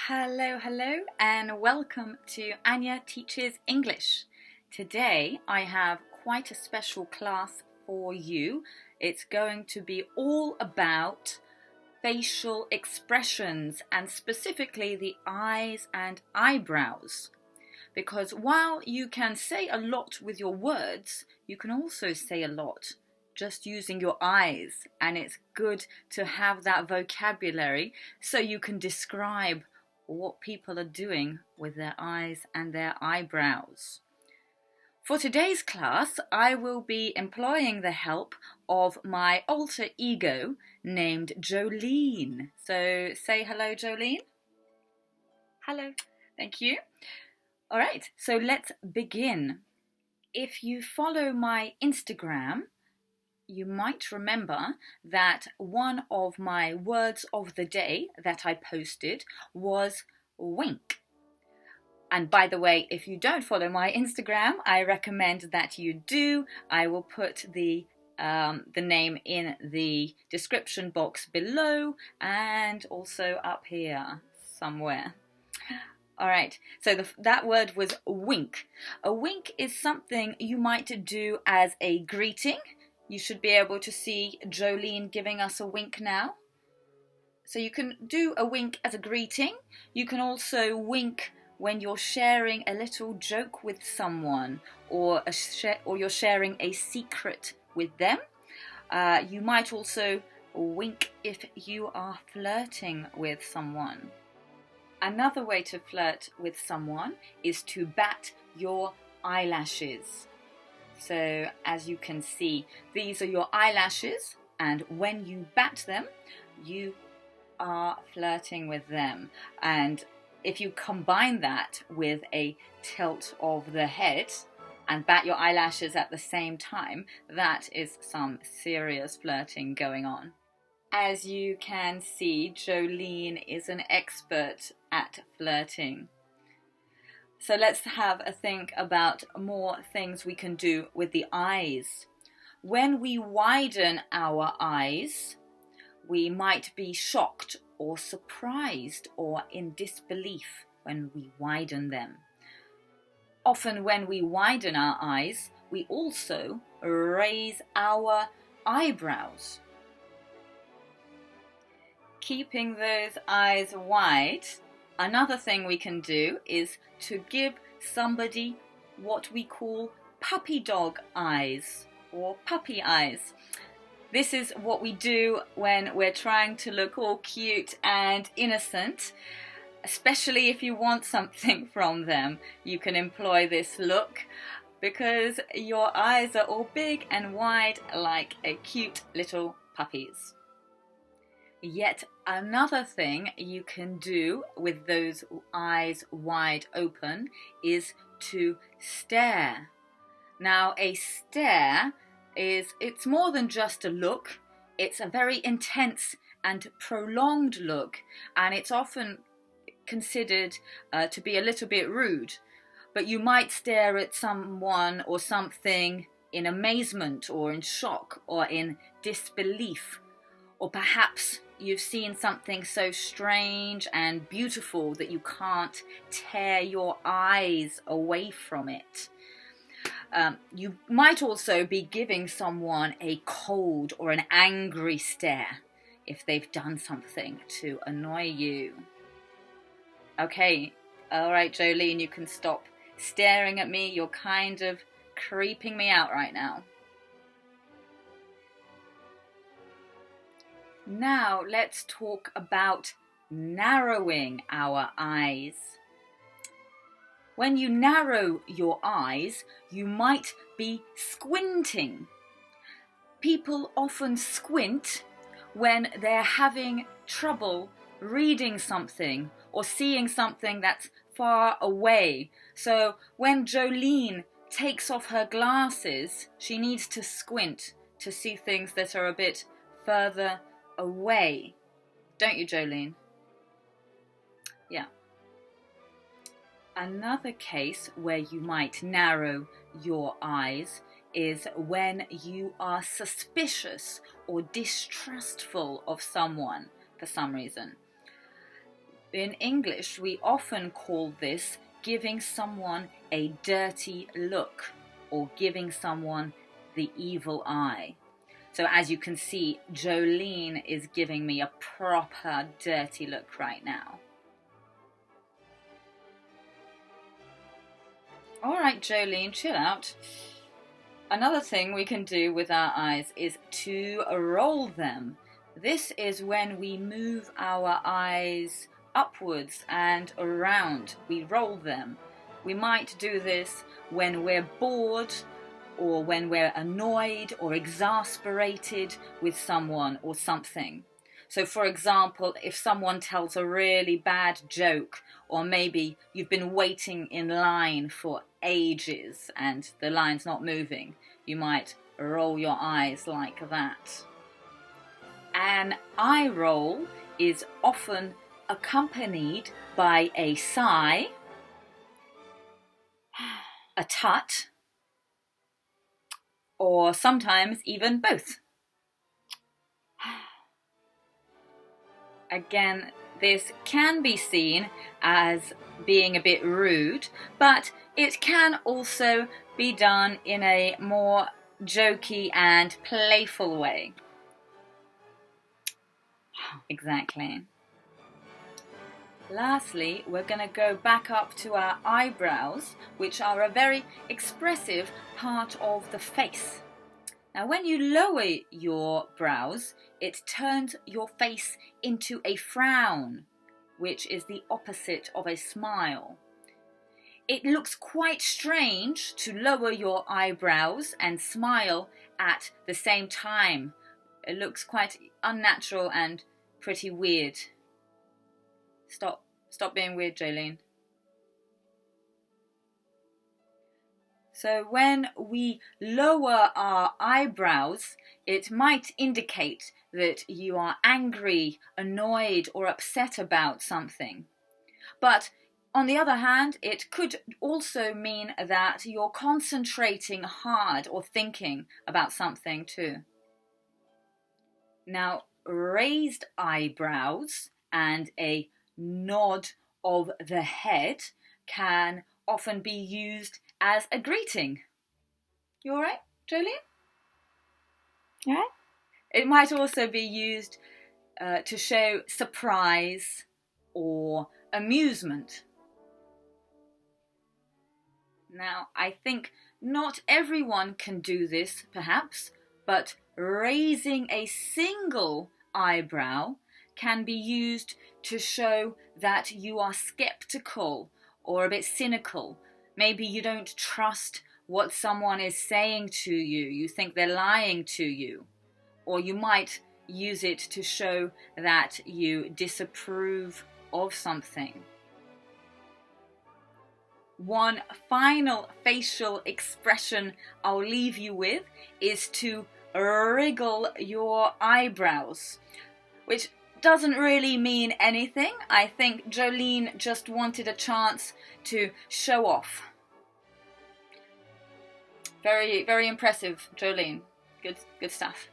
Hello, hello, and welcome to Anya Teaches English. Today I have quite a special class for you. It's going to be all about facial expressions and specifically the eyes and eyebrows. Because while you can say a lot with your words, you can also say a lot just using your eyes, and it's good to have that vocabulary so you can describe what people are doing with their eyes and their eyebrows. For today's class, I will be employing the help of my alter ego named Jolene. So say hello, Jolene. Hello. Thank you. All right, so let's begin. If you follow my Instagram, you might remember that one of my words of the day that I posted was wink. And by the way, if you don't follow my Instagram, I recommend that you do. I will put the name in the description box below and also up here somewhere. All right, so that word was wink. A wink is something you might do as a greeting. You should be able to see Jolene giving us a wink now. So you can do a wink as a greeting. You can also wink when you're sharing a little joke with someone or you're sharing a secret with them. You might also wink if you are flirting with someone. Another way to flirt with someone is to bat your eyelashes. So as you can see, these are your eyelashes, and when you bat them, you are flirting with them. And if you combine that with a tilt of the head and bat your eyelashes at the same time, that is some serious flirting going on. As you can see, Jolene is an expert at flirting. So let's have a think about more things we can do with the eyes. When we widen our eyes, we might be shocked or surprised or in disbelief when we widen them. Often when we widen our eyes, we also raise our eyebrows. Keeping those eyes wide, another thing we can do is to give somebody what we call puppy dog eyes or puppy eyes. This is what we do when we're trying to look all cute and innocent, especially if you want something from them. You can employ this look because your eyes are all big and wide like a cute little puppy's. Yet another thing you can do with those eyes wide open is to stare. Now, a stare it's more than just a look. It's a very intense and prolonged look, and it's often considered to be a little bit rude. But you might stare at someone or something in amazement or in shock or in disbelief, or perhaps you've seen something so strange and beautiful that you can't tear your eyes away from it. You might also be giving someone a cold or an angry stare if they've done something to annoy you. Okay, all right, Jolene, you can stop staring at me. You're kind of creeping me out right now. Now let's talk about narrowing our eyes. When you narrow your eyes, you might be squinting. People often squint when they're having trouble reading something or seeing something that's far away. So when Jolene takes off her glasses, she needs to squint to see things that are a bit further away. Don't you, Jolene? Yeah. Another case where you might narrow your eyes is when you are suspicious or distrustful of someone for some reason. In English, we often call this giving someone a dirty look or giving someone the evil eye. So as you can see, Jolene is giving me a proper dirty look right now. All right, Jolene, chill out. Another thing we can do with our eyes is to roll them. This is when we move our eyes upwards and around. We roll them. We might do this when we're bored or when we're annoyed or exasperated with someone or something. So for example, if someone tells a really bad joke, or maybe you've been waiting in line for ages and the line's not moving, you might roll your eyes like that. An eye roll is often accompanied by a sigh, a tut, or sometimes even both. Again, this can be seen as being a bit rude, but it can also be done in a more jokey and playful way. Exactly. Lastly, we're going to go back up to our eyebrows, which are a very expressive part of the face. Now, when you lower your brows, it turns your face into a frown, which is the opposite of a smile. It looks quite strange to lower your eyebrows and smile at the same time. It looks quite unnatural and pretty weird. Stop being weird, Jolene. So when we lower our eyebrows, it might indicate that you are angry, annoyed, or upset about something. But on the other hand, it could also mean that you're concentrating hard or thinking about something too. Now, raised eyebrows and a nod of the head can often be used as a greeting. You alright, Jolene? Yeah. It might also be used to show surprise or amusement. Now, I think not everyone can do this, perhaps, but raising a single eyebrow can be used to show that you are skeptical or a bit cynical. Maybe you don't trust what someone is saying to you. You think they're lying to you. Or you might use it to show that you disapprove of something. One final facial expression I'll leave you with is to wriggle your eyebrows, which doesn't really mean anything. I think Jolene just wanted a chance to show off. Very, very impressive, Jolene. Good stuff.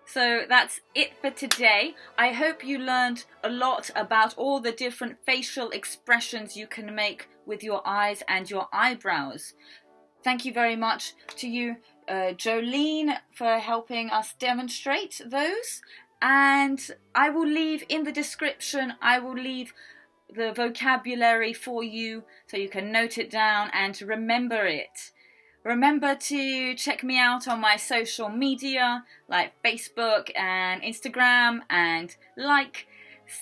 So that's it for today. I hope you learned a lot about all the different facial expressions you can make with your eyes and your eyebrows. Thank you very much to you, Jolene, for helping us demonstrate those. And I will leave in the description, I will leave the vocabulary for you so you can note it down and remember it. Remember to check me out on my social media like Facebook and Instagram, and like,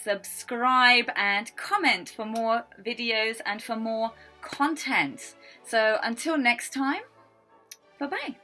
subscribe and comment for more videos and for more content. So until next time, bye-bye.